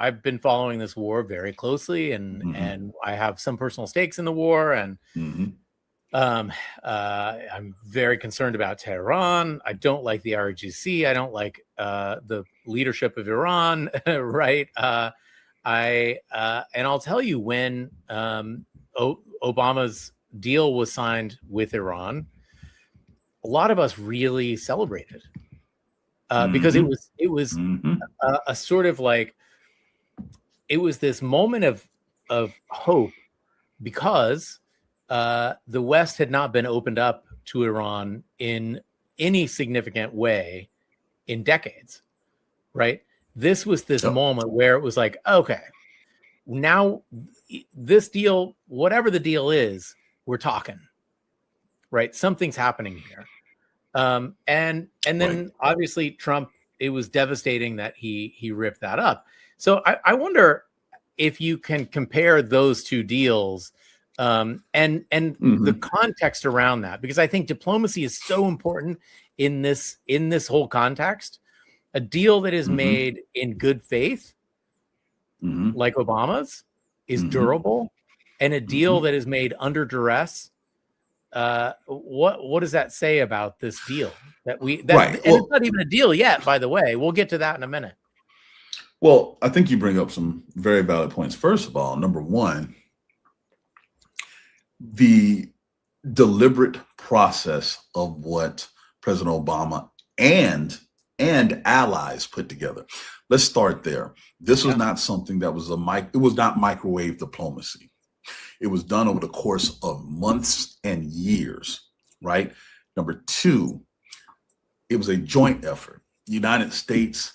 I've been following this war very closely, and I have some personal stakes in the war, and I'm very concerned about Tehran. I don't like the RGC. I don't like the leadership of Iran, right? And I'll tell you, when Obama's deal was signed with Iran, a lot of us really celebrated because it was a sort of like, it was this moment of hope, because the West had not been opened up to Iran in any significant way in decades, right? This was this moment where it was like, okay, now this deal, whatever the deal is, we're talking, right? Something's happening here. And then obviously Trump, it was devastating that he ripped that up. So I wonder if you can compare those two deals, and the context around that, because I think diplomacy is so important in this whole context. A deal that is made in good faith, like Obama's, is durable, and a deal that is made under duress, what does that say about this deal and it's not even a deal yet, by the way. We'll get to that in a minute. Well, I think you bring up some very valid points. First of all, number one, the deliberate process of what President Obama and allies put together. Let's start there. This was not something that was it was not microwave diplomacy. It was done over the course of months and years, right? Number two, it was a joint effort. The United States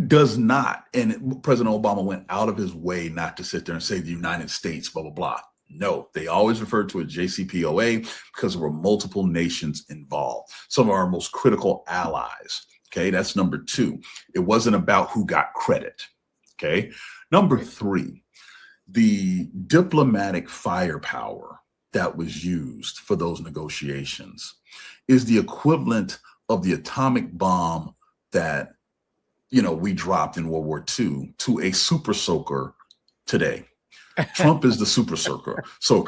does not, and President Obama went out of his way not to sit there and say the United States, blah, blah, blah. No, they always referred to it JCPOA because there were multiple nations involved, some of our most critical allies. Okay, that's number two. It wasn't about who got credit. Okay, number three, the diplomatic firepower that was used for those negotiations is the equivalent of the atomic bomb that, you know, we dropped in World War II to a super soaker today. Trump is the super soaker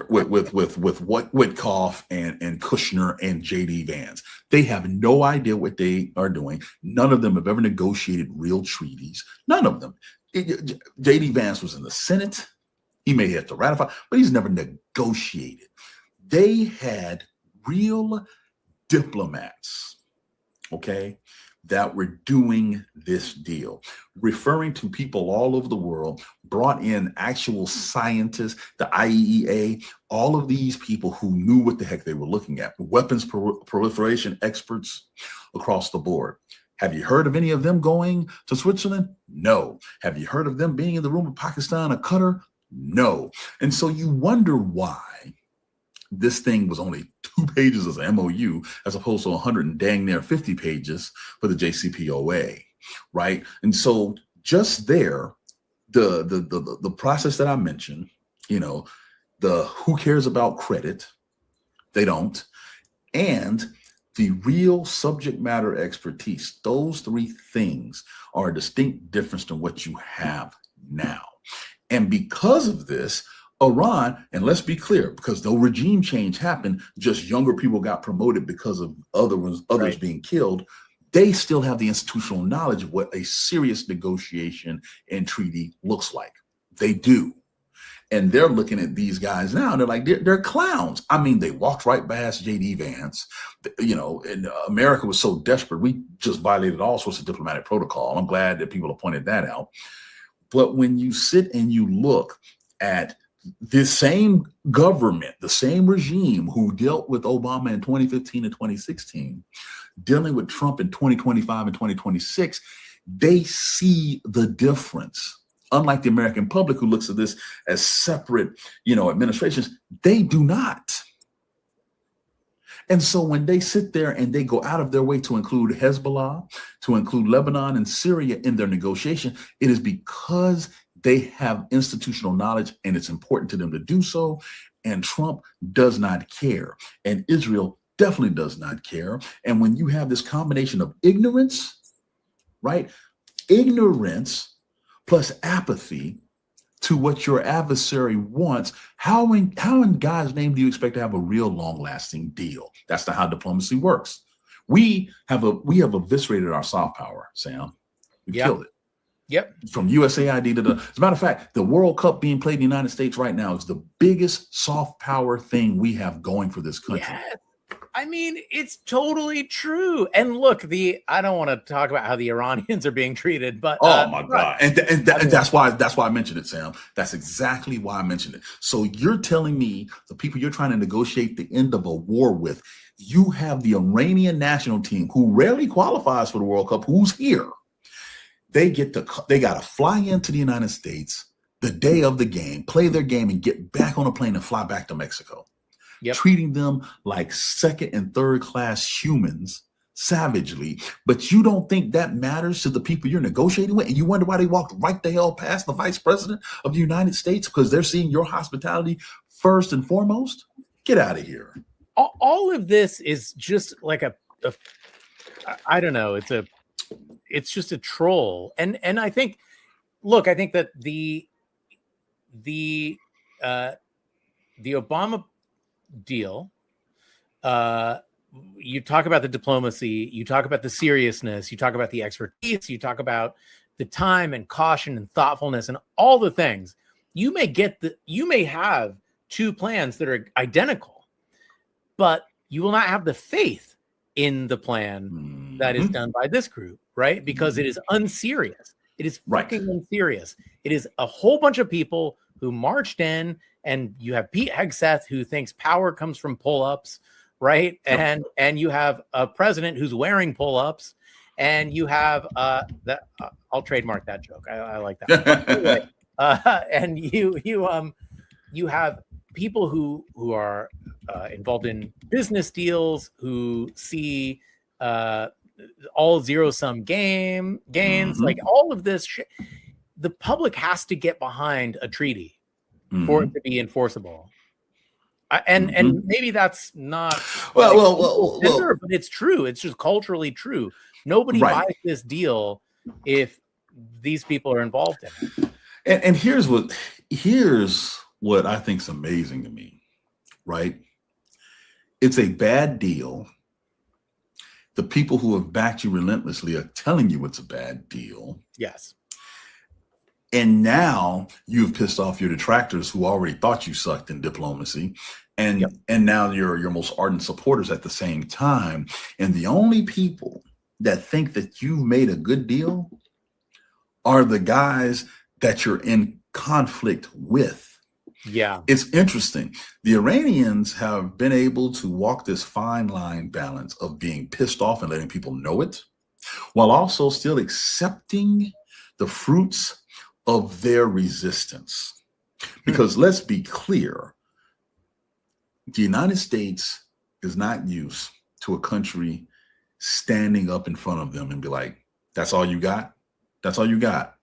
with Witkoff and Kushner and JD Vance. They have no idea what they are doing. None of them have ever negotiated real treaties. None of them. JD Vance was in the Senate. He may have to ratify, but he's never negotiated. They had real diplomats, okay, that were doing this deal, referring to people all over the world, brought in actual scientists, the IAEA, all of these people who knew what the heck they were looking at, weapons proliferation experts across the board. Have you heard of any of them going to Switzerland? No. Have you heard of them being in the room with Pakistan or Qatar? No. And so you wonder why this thing was only 2 pages as an MOU as opposed to 100 and dang near 50 pages for the JCPOA, right? And so just there, the process that I mentioned, you know, the who cares about credit, they don't, and the real subject matter expertise, those three things are a distinct difference than what you have now. And because of this, Iran, and let's be clear, because no regime change happened, just younger people got promoted because of others being killed. They still have the institutional knowledge of what a serious negotiation and treaty looks like. They do. And they're looking at these guys now, and they're like, they're clowns. I mean, they walked right past JD Vance. You know, and America was so desperate, we just violated all sorts of diplomatic protocol. I'm glad that people have pointed that out. But when you sit and you look at this same government, the same regime who dealt with Obama in 2015 and 2016, dealing with Trump in 2025 and 2026, they see the difference. Unlike the American public who looks at this as separate, you know, administrations, they do not. And so when they sit there and they go out of their way to include Hezbollah, to include Lebanon and Syria in their negotiation, it is because they have institutional knowledge and it's important to them to do so. And Trump does not care. And Israel definitely does not care. And when you have this combination of ignorance, right? Ignorance plus apathy to what your adversary wants, how in God's name do you expect to have a real long-lasting deal? That's not how diplomacy works. We have eviscerated our soft power, Sam. We killed it. Yep. From USAID to as a matter of fact, the World Cup being played in the United States right now is the biggest soft power thing we have going for this country. Yes. I mean, it's totally true. And look, I don't want to talk about how the Iranians are being treated, but oh my God. And that's why I mentioned it, Sam. That's exactly why I mentioned it. So you're telling me the people you're trying to negotiate the end of a war with, you have the Iranian national team who rarely qualifies for the World Cup, who's here. They got to fly into the United States the day of the game, play their game, and get back on a plane and fly back to Mexico. Yep. Treating them like second and third class humans savagely. But you don't think that matters to the people you're negotiating with? And you wonder why they walked right the hell past the vice president of the United States because they're seeing your hospitality first and foremost? Get out of here. All of this is just like I don't know. It's just a troll. And I think, look, I think that the Obama deal, you talk about the diplomacy, you talk about the seriousness, you talk about the expertise, you talk about the time and caution and thoughtfulness and all the things. You may have two plans that are identical, but you will not have the faith in the plan that is done by this group, right? Because it is unserious. It is fucking unserious. It is a whole bunch of people who marched in, and you have Pete Hegseth who thinks power comes from pull-ups, right? And you have a president who's wearing pull-ups, and you have I'll trademark that joke. I like that. Anyway, and you have people who are involved in business deals, who see all zero-sum gains, like all of this shit. The public has to get behind a treaty for it to be enforceable. And maybe that's not well, but it's true. It's just culturally true. Nobody buys this deal if these people are involved in it. And here's what I think is amazing to me, right? It's a bad deal. The people who have backed you relentlessly are telling you it's a bad deal. Yes. And now you've pissed off your detractors who already thought you sucked in diplomacy. And now you're your most ardent supporters at the same time. And the only people that think that you've made a good deal are the guys that you're in conflict with. Yeah. It's interesting. The Iranians have been able to walk this fine line balance of being pissed off and letting people know it, while also still accepting the fruits of their resistance. Because let's be clear, the United States is not used to a country standing up in front of them and be like, that's all you got? That's all you got?